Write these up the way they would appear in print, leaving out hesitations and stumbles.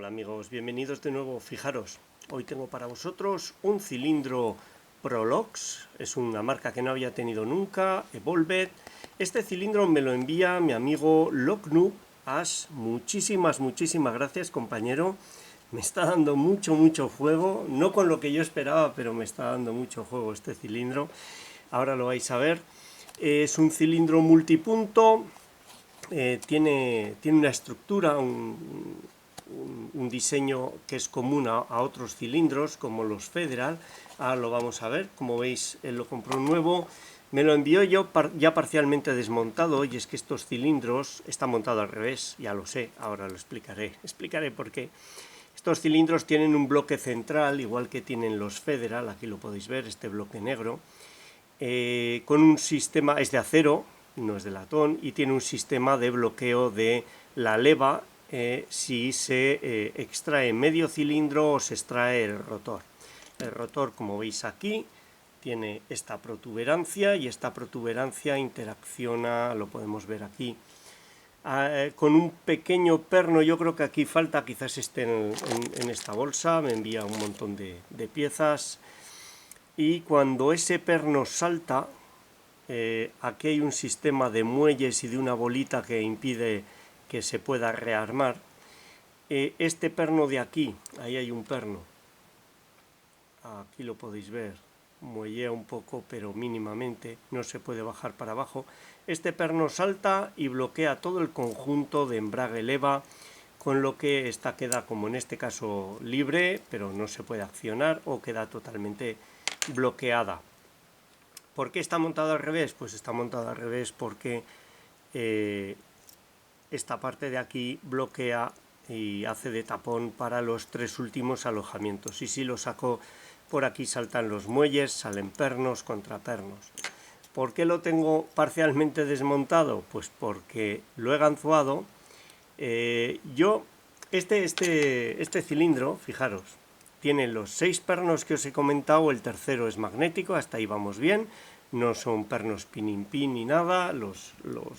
Hola amigos, bienvenidos de nuevo. Fijaros, hoy tengo para vosotros un cilindro Prolox, es una marca que no había tenido nunca, Evolved. Este cilindro me lo envía mi amigo Locknoob Ash. Muchísimas gracias, compañero. Me está dando mucho juego, no con lo que yo esperaba, pero me está dando mucho juego este cilindro. Ahora lo vais a ver. Es un cilindro multipunto, tiene una estructura, un diseño que es común a otros cilindros como los Federal. Ahora lo vamos a ver. Como veis, él lo compró nuevo, me lo envió yo ya parcialmente desmontado, y es que estos cilindros están montados al revés, ya lo sé, ahora lo explicaré por qué. Estos cilindros tienen un bloque central, igual que tienen los Federal, aquí lo podéis ver, este bloque negro, con un sistema, es de acero, no es de latón, y tiene un sistema de bloqueo de la leva si se extrae medio cilindro o se extrae el rotor. El rotor, como veis aquí, tiene esta protuberancia, y esta protuberancia interacciona, lo podemos ver aquí, con un pequeño perno. Yo creo que aquí falta, quizás esté en esta bolsa, me envía un montón de piezas, y cuando ese perno salta, aquí hay un sistema de muelles y de una bolita que impide que se pueda rearmar. Este perno de aquí, ahí hay un perno, aquí lo podéis ver, muellea un poco pero mínimamente, no se puede bajar para abajo. Este perno salta y bloquea todo el conjunto de embrague leva, con lo que esta queda, como en este caso, libre, pero no se puede accionar, o queda totalmente bloqueada. ¿Por qué está montado al revés? Pues está montado al revés porque esta parte de aquí bloquea y hace de tapón para los tres últimos alojamientos, y si lo saco por aquí saltan los muelles, salen pernos contra pernos. ¿Por qué lo tengo parcialmente desmontado? Pues porque lo he ganzuado. Este cilindro, fijaros, tiene los 6 pernos que os he comentado, el tercero es magnético, hasta ahí vamos bien, no son pernos pin-in-pin ni nada,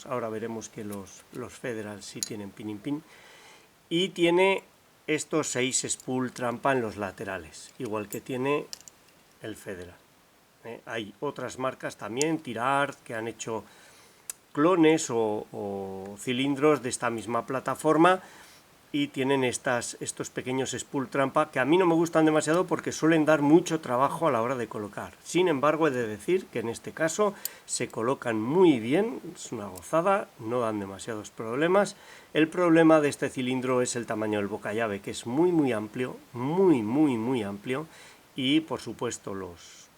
ahora veremos que los Federal sí tienen pin-in-pin, y tiene estos 6 spool trampa en los laterales, igual que tiene el Federal. Hay otras marcas también, Tirart, que han hecho clones o cilindros de esta misma plataforma, y tienen estos pequeños spool trampa que a mí no me gustan demasiado porque suelen dar mucho trabajo a la hora de colocar. Sin embargo, he de decir que en este caso se colocan muy bien, es una gozada, no dan demasiados problemas. El problema de este cilindro es el tamaño del bocallave, que es muy amplio, muy amplio, y por supuesto los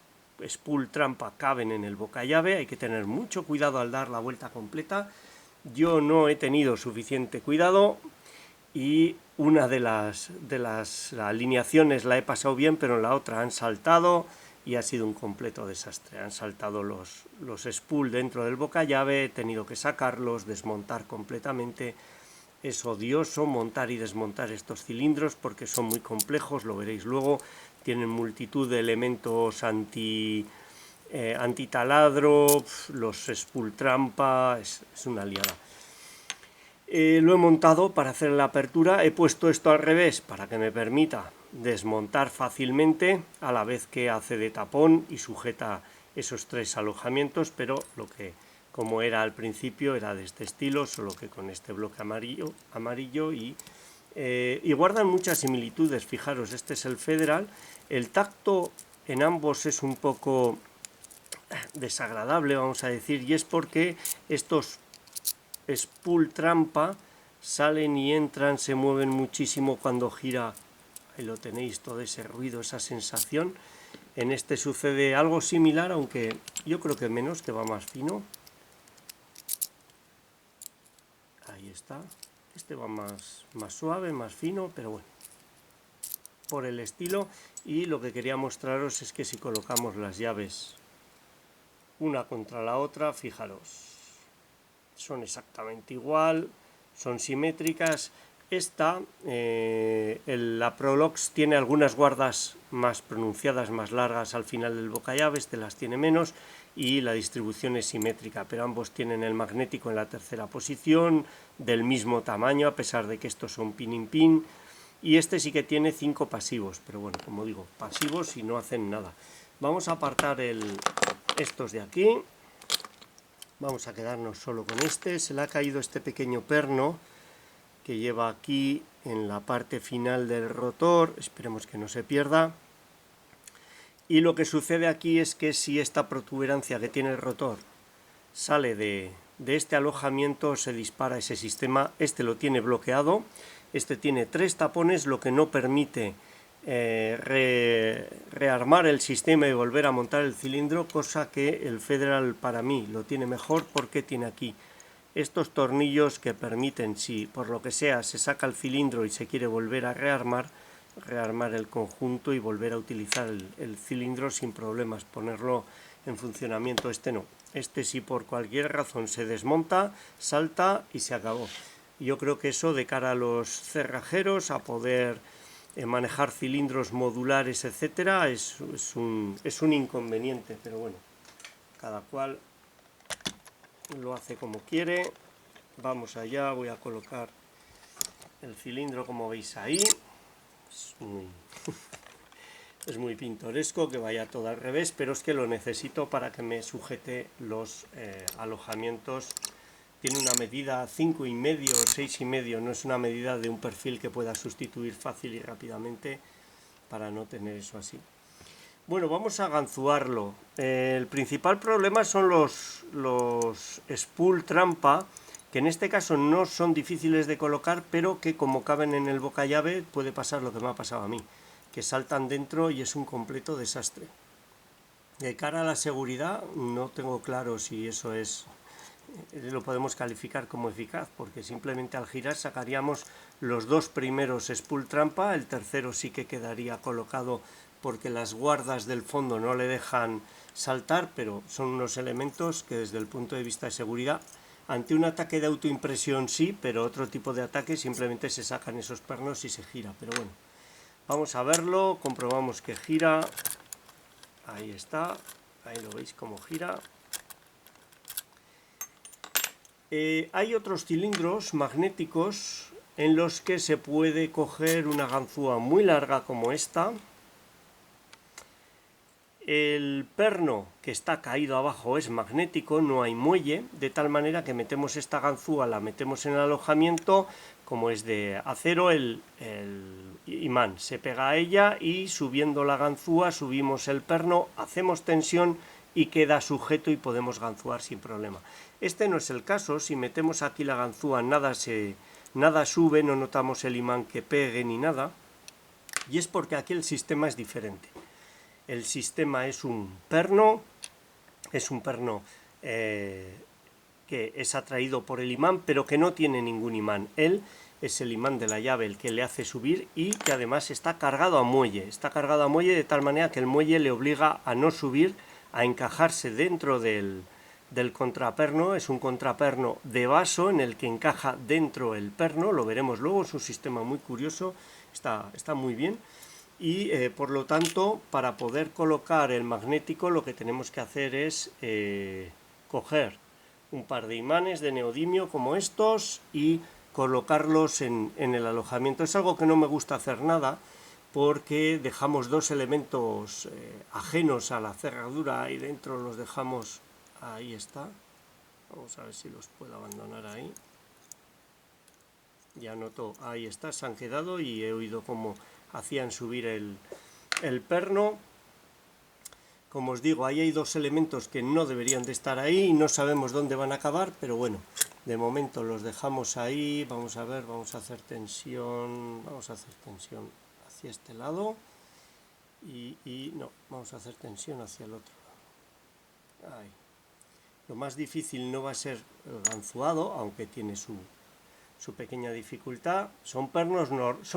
spool trampa caben en el bocallave, hay que tener mucho cuidado al dar la vuelta completa. Yo no he tenido suficiente cuidado, y una de las alineaciones la he pasado bien, pero en la otra han saltado y ha sido un completo desastre. Han saltado los spool dentro del bocallave, he tenido que sacarlos, desmontar completamente. Es odioso montar y desmontar estos cilindros porque son muy complejos, lo veréis luego. Tienen multitud de elementos antitaladro, los spool trampa, es una liada. Lo he montado para hacer la apertura, he puesto esto al revés para que me permita desmontar fácilmente, a la vez que hace de tapón y sujeta esos 3 alojamientos, pero como era al principio, era de este estilo, solo que con este bloque amarillo y guardan muchas similitudes. Fijaros, este es el Federal, el tacto en ambos es un poco desagradable, vamos a decir, y es porque estos spool trampa salen y entran, se mueven muchísimo cuando gira. Ahí lo tenéis, todo ese ruido, esa sensación. En este sucede algo similar, aunque yo creo que menos, que va más fino. Ahí está. Este va más suave, más fino, pero bueno, por el estilo. Y lo que quería mostraros es que si colocamos las llaves una contra la otra, fijaros, son exactamente igual, son simétricas. La Prolox tiene algunas guardas más pronunciadas, más largas al final del bocallave, este las tiene menos, y la distribución es simétrica, pero ambos tienen el magnético en la tercera posición, del mismo tamaño, a pesar de que estos son pin-in-pin. y este sí que tiene 5 pasivos, pero bueno, como digo, pasivos y no hacen nada. Vamos a apartar estos de aquí, vamos a quedarnos solo con este. Se le ha caído este pequeño perno que lleva aquí en la parte final del rotor, esperemos que no se pierda. Y lo que sucede aquí es que si esta protuberancia que tiene el rotor sale de este alojamiento, se dispara ese sistema. Este lo tiene bloqueado, este tiene 3 tapones, lo que no permite rearmar el sistema y volver a montar el cilindro, cosa que el Federal para mí lo tiene mejor porque tiene aquí estos tornillos que permiten, si por lo que sea se saca el cilindro y se quiere volver a rearmar el conjunto y volver a utilizar el cilindro sin problemas, ponerlo en funcionamiento. Este no, este si por cualquier razón se desmonta, salta y se acabó. Yo creo que eso, de cara a los cerrajeros, a poder manejar cilindros modulares, etcétera, es un inconveniente, pero bueno, cada cual lo hace como quiere. Vamos allá, voy a colocar el cilindro como veis ahí. Es muy pintoresco que vaya todo al revés, pero es que lo necesito para que me sujete los alojamientos. Tiene una medida 5,5 o 6,5, no es una medida de un perfil que pueda sustituir fácil y rápidamente, para no tener eso así. Bueno, vamos a ganzuarlo. El principal problema son los spool trampa, que en este caso no son difíciles de colocar, pero que como caben en el boca llave puede pasar lo que me ha pasado a mí, que saltan dentro y es un completo desastre. De cara a la seguridad no tengo claro si eso lo podemos calificar como eficaz, porque simplemente al girar sacaríamos los 2 primeros spool trampa, el tercero sí que quedaría colocado porque las guardas del fondo no le dejan saltar, pero son unos elementos que desde el punto de vista de seguridad, ante un ataque de autoimpresión sí, pero otro tipo de ataque simplemente se sacan esos pernos y se gira. Pero bueno, vamos a verlo, comprobamos que gira, ahí está, ahí lo veis cómo gira. Hay otros cilindros magnéticos en los que se puede coger una ganzúa muy larga como esta. El perno que está caído abajo es magnético, no hay muelle, de tal manera que metemos esta ganzúa, la metemos en el alojamiento, como es de acero, el imán se pega a ella y subiendo la ganzúa subimos el perno, hacemos tensión y queda sujeto y podemos ganzuar sin problema. Este no es el caso, si metemos aquí la ganzúa nada sube, no notamos el imán que pegue ni nada, y es porque aquí el sistema es diferente. El sistema es un perno que es atraído por el imán, pero que no tiene ningún imán. Él es el imán de la llave el que le hace subir y que además está cargado a muelle. Está cargado a muelle de tal manera que el muelle le obliga a no subir, a encajarse dentro del contraperno. Es un contraperno de vaso en el que encaja dentro el perno, lo veremos luego, es un sistema muy curioso, está muy bien. Y por lo tanto, para poder colocar el magnético, lo que tenemos que hacer es coger un par de imanes de neodimio como estos y colocarlos en el alojamiento. Es algo que no me gusta hacer nada, porque dejamos 2 elementos ajenos a la cerradura ahí dentro, los dejamos, ahí está, vamos a ver si los puedo abandonar ahí, ya noto, ahí está, se han quedado y he oído cómo hacían subir el perno. Como os digo, ahí hay 2 elementos que no deberían de estar ahí y no sabemos dónde van a acabar, pero bueno, de momento los dejamos ahí. Vamos a ver, vamos a hacer tensión hacia este lado y no, vamos a hacer tensión hacia el otro lado. Ahí. Lo más difícil no va a ser el ganzuado, aunque tiene su pequeña dificultad. Son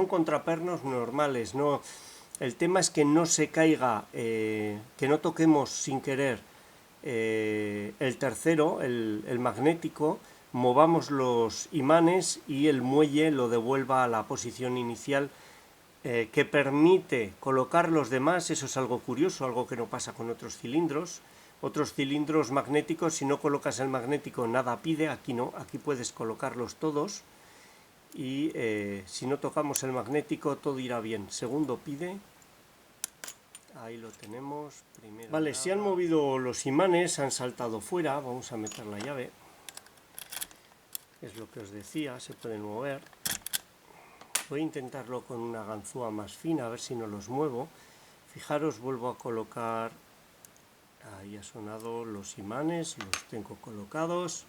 contrapernos normales, no. El tema es que no se caiga, que no toquemos sin querer el tercero, el magnético, movamos los imanes y el muelle lo devuelva a la posición inicial, que permite colocar los demás. Eso es algo curioso, algo que no pasa con otros cilindros. Otros cilindros magnéticos, si no colocas el magnético nada pide, aquí no, aquí puedes colocarlos todos. y si no tocamos el magnético todo irá bien. Segundo pide, ahí lo tenemos. Primero vale, se han movido los imanes, han saltado fuera, vamos a meter la llave. Es lo que os decía, se pueden mover. Voy a intentarlo con una ganzúa más fina, a ver si no los muevo. Fijaros, vuelvo a colocar, ahí ha sonado los imanes, los tengo colocados.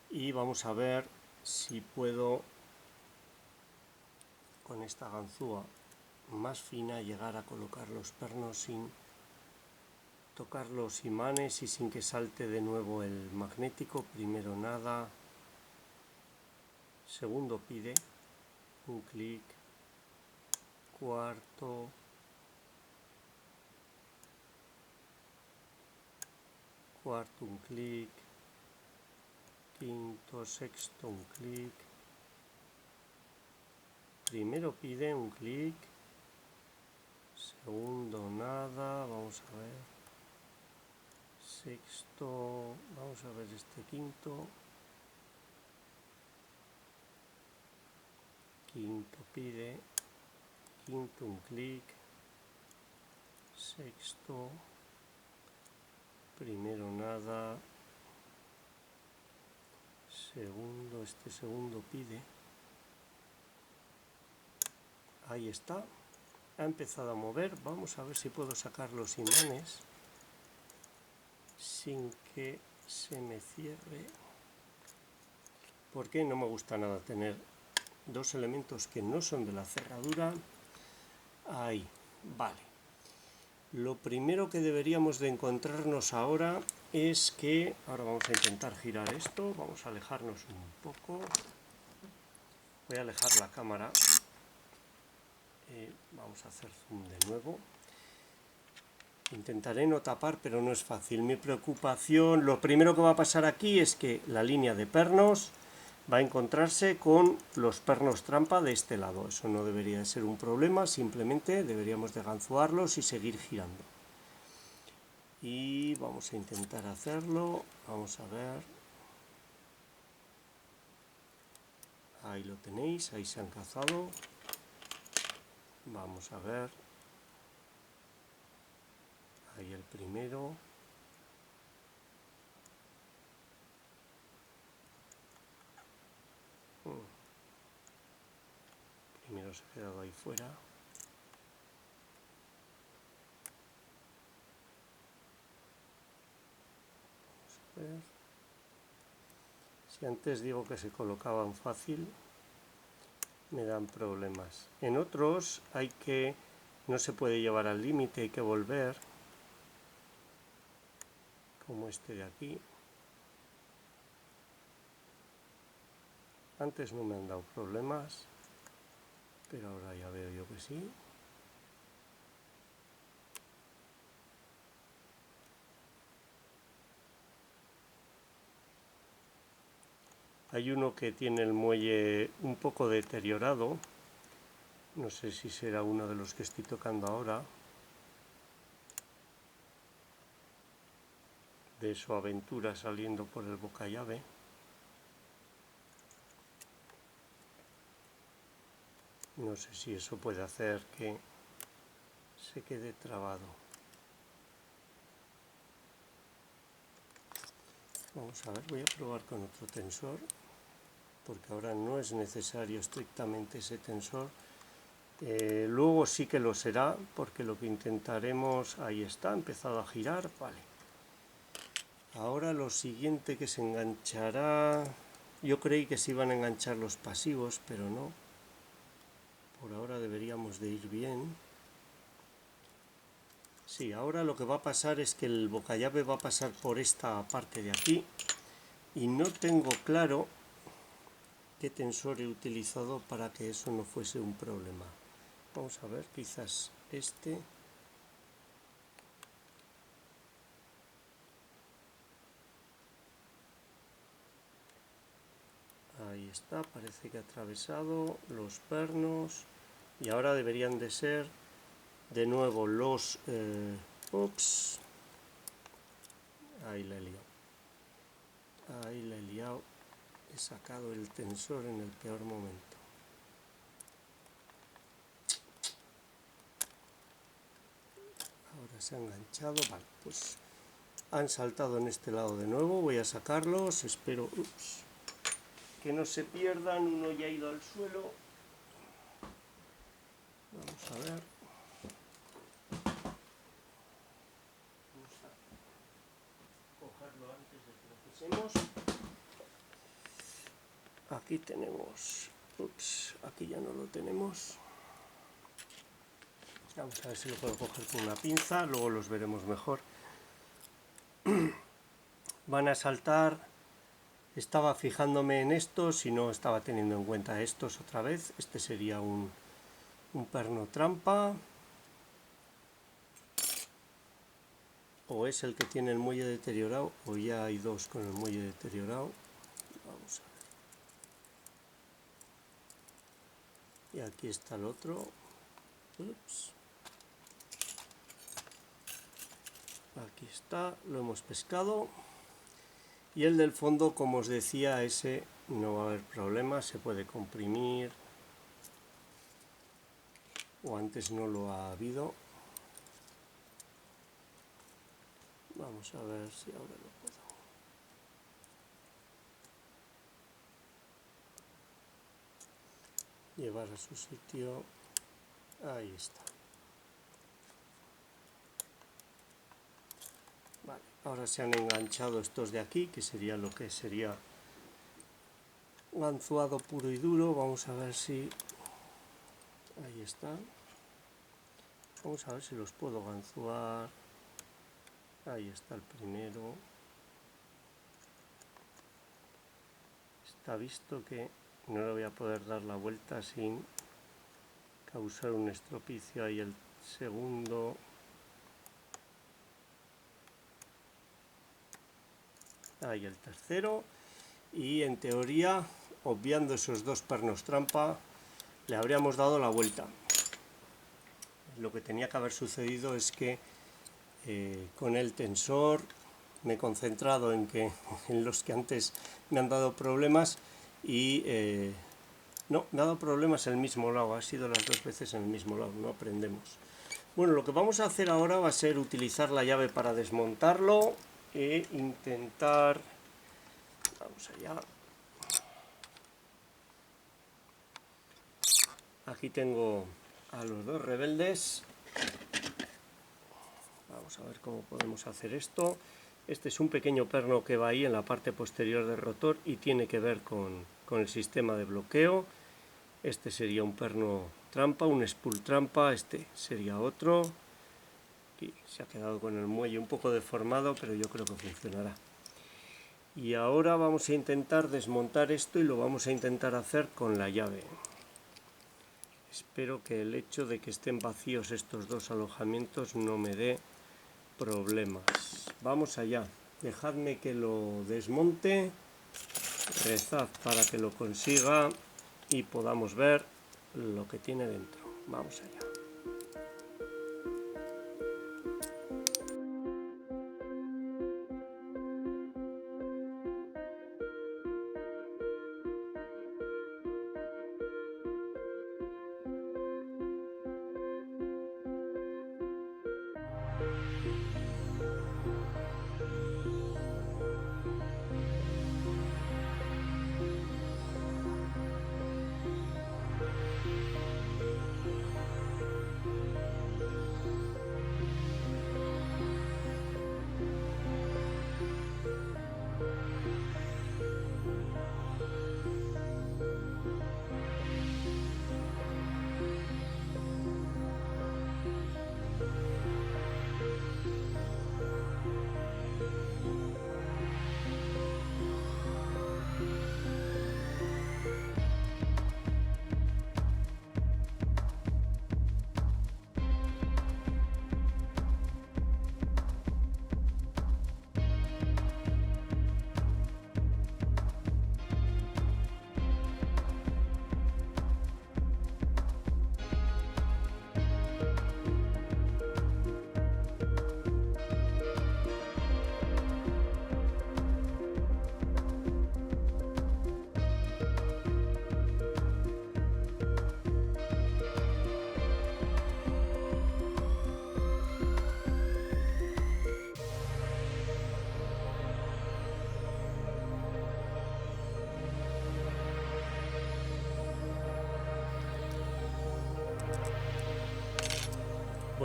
Y vamos a ver si puedo, con esta ganzúa más fina, llegar a colocar los pernos sin tocar los imanes y sin que salte de nuevo el magnético. Primero nada, segundo pide, un clic, cuarto, un clic, quinto, sexto, un clic, primero pide un clic, segundo nada, vamos a ver, sexto, vamos a ver este quinto, pide, quinto un clic, sexto, primero nada, segundo, este segundo pide, ahí está, ha empezado a mover. Vamos a ver si puedo sacar los imanes sin que se me cierre, porque no me gusta nada tener dos elementos que no son de la cerradura. Ahí, vale. Lo primero que deberíamos de encontrarnos ahora es que, ahora vamos a intentar girar esto, vamos a alejarnos un poco, voy a alejar la cámara, vamos a hacer zoom de nuevo, intentaré no tapar pero no es fácil. Mi preocupación, lo primero que va a pasar aquí es que la línea de pernos va a encontrarse con los pernos trampa de este lado. Eso no debería de ser un problema, simplemente deberíamos de ganzuarlos y seguir girando. Y vamos a intentar hacerlo, vamos a ver. Ahí lo tenéis, ahí se han cazado. Vamos a ver. Ahí el primero. Primero se ha quedado ahí fuera. Vamos a ver. Si antes digo que se colocaban fácil, me dan problemas. En otros hay que, no se puede llevar al límite, hay que volver, como este de aquí. Antes no me han dado problemas, pero ahora ya veo yo que sí. Hay uno que tiene el muelle un poco deteriorado, no sé si será uno de los que estoy tocando ahora, de su aventura saliendo por el boca llave. No sé si eso puede hacer que se quede trabado. Vamos a ver, voy a probar con otro tensor, porque ahora no es necesario estrictamente ese tensor. Luego sí que lo será, porque lo que intentaremos, ahí está, ha empezado a girar, vale. Ahora lo siguiente que se enganchará, yo creí que se iban a enganchar los pasivos, pero no. Por ahora deberíamos de ir bien. Sí, ahora lo que va a pasar es que el bocallave va a pasar por esta parte de aquí y no tengo claro qué tensor he utilizado para que eso no fuese un problema. Vamos a ver, quizás este. Ahí está, parece que ha atravesado los pernos y ahora deberían de ser de nuevo los... ups, ahí la he liado. Ahí la he liado. sacado el tensor en el peor momento. Ahora se ha enganchado. Vale, pues han saltado en este lado de nuevo. Voy a sacarlos. Espero que no se pierdan. Uno ya ha ido al suelo. Vamos a ver. Vamos a cogerlo antes de que lo pisemos. Aquí tenemos. Aquí ya no lo tenemos. Vamos a ver si lo puedo coger con una pinza, luego los veremos mejor. Van a saltar. Estaba fijándome en estos y no estaba teniendo en cuenta estos otra vez. Este sería un perno trampa. O es el que tiene el muelle deteriorado, o ya hay dos con el muelle deteriorado. Vamos a ver. Y aquí está el otro. Aquí está, lo hemos pescado. Y el del fondo, como os decía, ese no va a haber problema, se puede comprimir. O antes no lo ha habido. Vamos a ver si ahora lo puedo. Llevar a su sitio. Ahí está. Vale, ahora se han enganchado estos de aquí, que sería lo que sería ganzuado puro y duro. Vamos a ver si... Ahí está. Vamos a ver si los puedo ganzuar. Ahí está el primero. Está visto que no le voy a poder dar la vuelta sin causar un estropicio. Ahí el segundo. Ahí el tercero. Y en teoría, obviando esos dos pernos trampa, le habríamos dado la vuelta. Lo que tenía que haber sucedido es que con el tensor me he concentrado en los que antes me han dado problemas y no, me ha dado problemas en el mismo lado, ha sido las dos veces en el mismo lado, no aprendemos. Bueno, lo que vamos a hacer ahora va a ser utilizar la llave para desmontarlo e intentar... Vamos allá. Aquí tengo a los dos rebeldes. Vamos a ver cómo podemos hacer esto. Este es un pequeño perno que va ahí en la parte posterior del rotor y tiene que ver con el sistema de bloqueo. Este sería un perno trampa, un spool trampa, este sería otro. Aquí se ha quedado con el muelle un poco deformado, pero yo creo que funcionará. Y ahora vamos a intentar desmontar esto y lo vamos a intentar hacer con la llave. Espero que el hecho de que estén vacíos estos dos alojamientos no me dé problemas. Vamos allá. Dejadme que lo desmonte. Rezad para que lo consiga y podamos ver lo que tiene dentro. Vamos allá.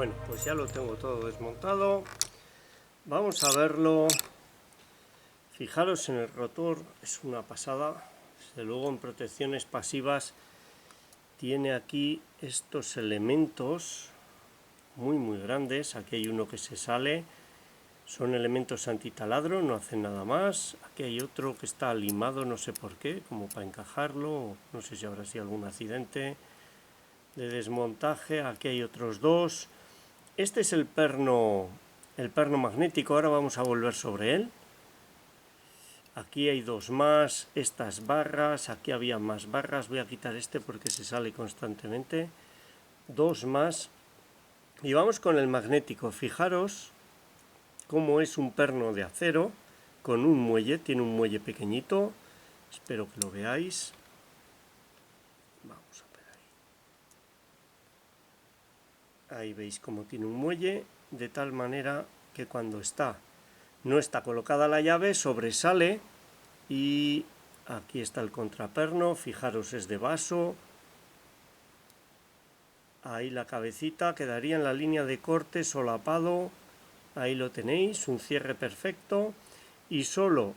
Bueno, pues ya lo tengo todo desmontado. Vamos a verlo. Fijaros en el rotor, es una pasada. Desde luego en protecciones pasivas tiene aquí estos elementos muy grandes. Aquí hay uno que se sale. Son elementos antitaladro, no hacen nada más. Aquí hay otro que está limado, no sé por qué, como para encajarlo. No sé si habrá sido algún accidente de desmontaje. Aquí hay otros dos. Este es el perno magnético. Ahora vamos a volver sobre él. Aquí hay dos más. Estas barras, aquí había más barras. Voy a quitar este porque se sale constantemente. Dos más. Y vamos con el magnético. Fijaros cómo es un perno de acero con un muelle, tiene un muelle pequeñito, espero que lo veáis. Vamos a ver ahí veis cómo tiene un muelle, de tal manera que cuando no está colocada la llave, sobresale. Y aquí está el contraperno, fijaros, es de vaso. Ahí la cabecita quedaría en la línea de corte solapado. Ahí lo tenéis, un cierre perfecto. Y solo,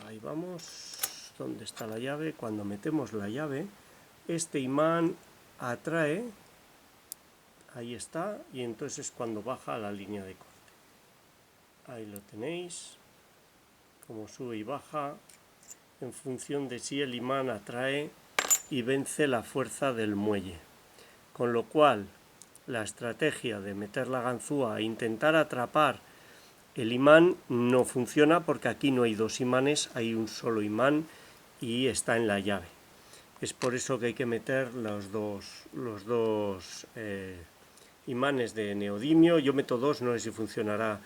ahí vamos, ¿dónde está la llave? Cuando metemos la llave, este imán atrae, ahí está, y entonces es cuando baja a la línea de corte. Ahí lo tenéis, como sube y baja, en función de si el imán atrae y vence la fuerza del muelle. Con lo cual, la estrategia de meter la ganzúa e intentar atrapar el imán no funciona porque aquí no hay dos imanes, hay un solo imán y está en la llave. Es por eso que hay que meter los dos imanes de neodimio. Yo meto dos, no sé si funcionará.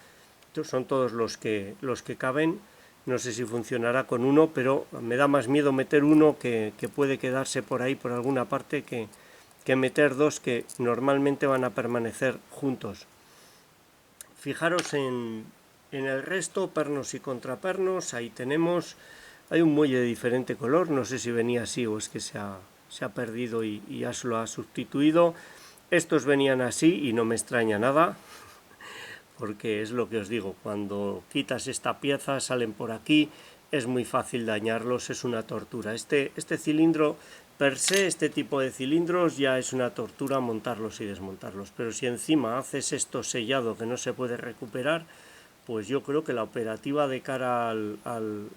Son todos los que caben. No sé si funcionará con uno, pero me da más miedo meter uno que puede quedarse por ahí por alguna parte que meter dos que normalmente van a permanecer juntos. Fijaros en el resto, pernos y contrapernos, ahí tenemos, hay un muelle de diferente color, no sé si venía así o es que se ha perdido y ya se lo ha sustituido. Estos venían así y no me extraña nada, porque es lo que os digo, cuando quitas esta pieza salen por aquí, es muy fácil dañarlos, es una tortura. Este cilindro, per se, este tipo de cilindros ya es una tortura montarlos y desmontarlos, pero si encima haces esto sellado que no se puede recuperar, pues yo creo que la operativa de cara al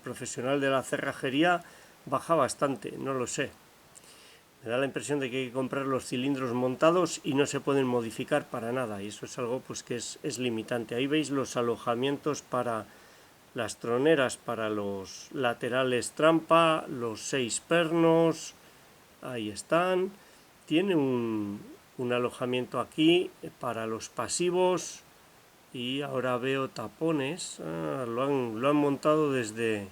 profesional de la cerrajería baja bastante, no lo sé. Me da la impresión de que hay que comprar los cilindros montados y no se pueden modificar para nada, y eso es algo pues que es limitante. Ahí veis los alojamientos para las troneras, para los laterales trampa, los 6 pernos, ahí están. Tiene un alojamiento aquí para los pasivos y ahora veo tapones. Lo han montado desde...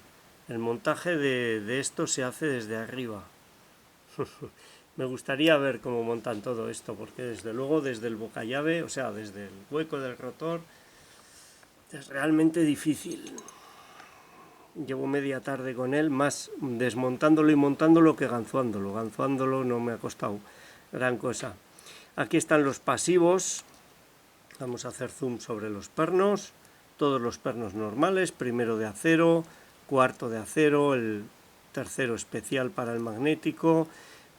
El montaje de esto se hace desde arriba. Me gustaría ver cómo montan todo esto, porque desde luego desde el bocallave, o sea, desde el hueco del rotor, es realmente difícil. Llevo media tarde con él, más desmontándolo y montándolo que ganzuándolo. Ganzuándolo no me ha costado gran cosa. Aquí están los pasivos. Vamos a hacer zoom sobre los pernos. Todos los pernos normales, primero de acero, cuarto de acero, el tercero especial para el magnético.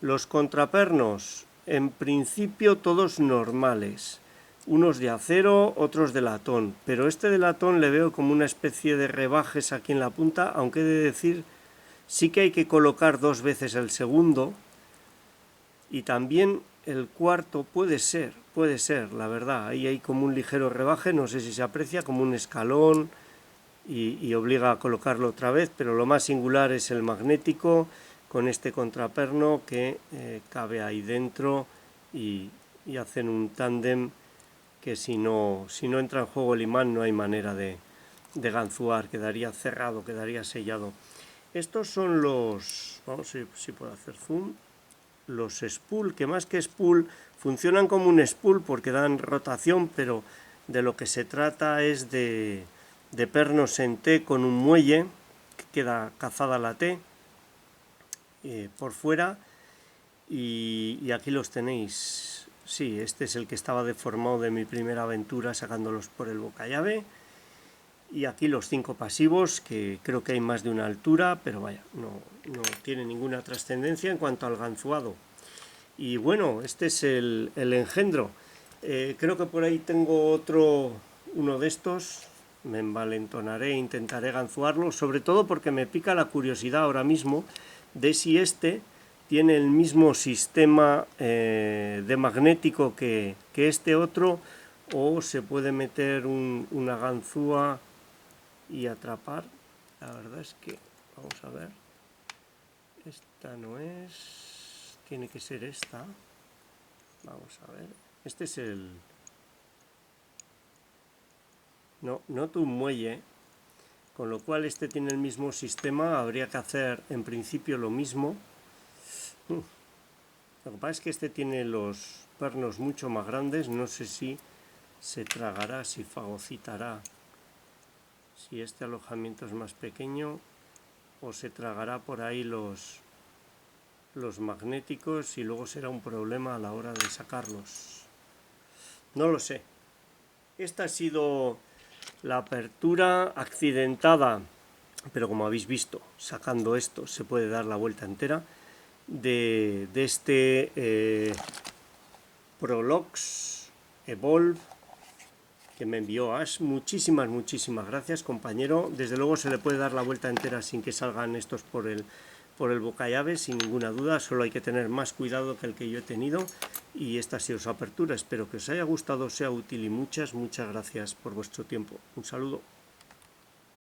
Los contrapernos, en principio todos normales. Unos de acero, otros de latón, pero este de latón le veo como una especie de rebajes aquí en la punta, aunque he de decir, sí que hay que colocar 2 veces el segundo, y también el cuarto puede ser, la verdad, ahí hay como un ligero rebaje, no sé si se aprecia, como un escalón, y obliga a colocarlo otra vez, pero lo más singular es el magnético, con este contraperno que cabe ahí dentro, y hacen un tándem que si no entra en juego el imán no hay manera de ganzuar, quedaría cerrado, quedaría sellado. Estos son los, vamos a ver si puedo hacer zoom, los spool, que más que spool funcionan como un spool porque dan rotación, pero de lo que se trata es de pernos en T con un muelle, que queda cazada la T por fuera, y aquí los tenéis. Sí, este es el que estaba deformado de mi primera aventura sacándolos por el bocallave. Y aquí los 5 pasivos, que creo que hay más de una altura, pero vaya, no tiene ninguna trascendencia en cuanto al ganzuado. Y bueno, este es el engendro. Creo que por ahí tengo uno de estos. Me envalentonaré e intentaré ganzuarlo, sobre todo porque me pica la curiosidad ahora mismo de si este tiene el mismo sistema de magnético que este otro, o se puede meter una ganzúa y atrapar. La verdad es que, vamos a ver, esta no es, tiene que ser esta. Vamos a ver, este es el... No, noto un muelle, con lo cual este tiene el mismo sistema. Habría que hacer en principio lo mismo. Lo que pasa es que este tiene los pernos mucho más grandes. No sé si se tragará, si fagocitará, si este alojamiento es más pequeño, o se tragará por ahí los magnéticos y luego será un problema a la hora de sacarlos. No lo sé. Esta ha sido la apertura accidentada, pero como habéis visto, sacando esto se puede dar la vuelta entera, de este Prolox Evolve que me envió Ash. Muchísimas gracias, compañero. Desde luego se le puede dar la vuelta entera sin que salgan estos por el bocallave, sin ninguna duda. Solo hay que tener más cuidado que el que yo he tenido. Y esta ha sido su apertura. Espero que os haya gustado, sea útil, y muchas gracias por vuestro tiempo. Un saludo.